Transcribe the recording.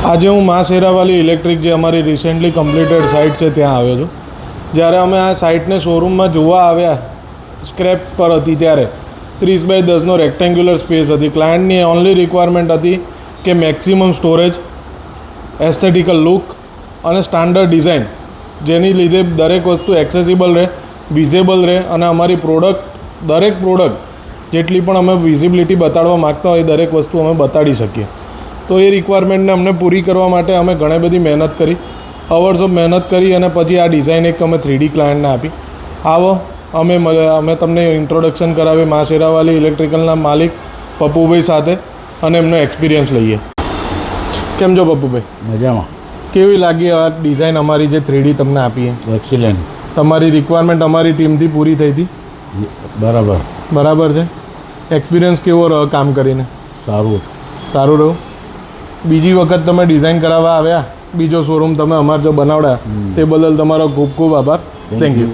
આજે હું મા શેરાવાલી ઇલેક્ટ્રિક જે અમારી રિસેન્ટલી કમ્પ્લીટેડ સાઇટ છે ત્યાં આવ્યો છું. જ્યારે અમે આ સાઇટને શોરૂમમાં જોવા આવ્યા સ્ક્રેપ પર હતી ત્યારે 30x10નો રેક્ટેન્ગ્યુલર સ્પેસ હતી. ક્લાયન્ટની ઓનલી રિક્વાયરમેન્ટ હતી કે મેક્સિમમ સ્ટોરેજ, એસ્થેટિકલ લુક અને સ્ટાન્ડર્ડ ડિઝાઇન, જેની લીધે દરેક વસ્તુ એક્સેસિબલ રહે, વિઝેબલ રહે અને અમારી દરેક પ્રોડક્ટ જેટલી પણ અમે વિઝિબિલિટી બતાડવા માગતા હોય દરેક વસ્તુ અમે બતાડી શકીએ. તો એ રિક્વાયરમેન્ટને અમને પૂરી કરવા માટે અમે ઘણી બધી મહેનત કરી, અવર્સ ઓફ મહેનત કરી અને પછી આ ડિઝાઇન એક અમે 3D ક્લાયન્ટને આપી. આવો અમે તમને ઇન્ટ્રોડક્શન કરાવી મા શેરાવાલી ઇલેક્ટ્રિકલના માલિક પપ્પુભાઈ સાથે અને એમનો એક્સપિરિયન્સ લઈએ. કેમ છો પપ્પુભાઈ? મજામાં. કેવી લાગી આ ડિઝાઇન અમારી જે 3D તમને આપીએ? એક્સિલન્ટ. તમારી રિક્વાયરમેન્ટ અમારી ટીમથી પૂરી થઈ હતી? બરાબર છે. એક્સપિરિયન્સ કેવો રહ્યો કામ કરીને? સારું રહ્યું. બીજી વખત તમે ડિઝાઇન કરાવવા આવ્યા, બીજો શોરૂમ તમે અમારે જો બનાવડ્યા તે બદલ તમારો ખૂબ ખૂબ આભાર. Thank you.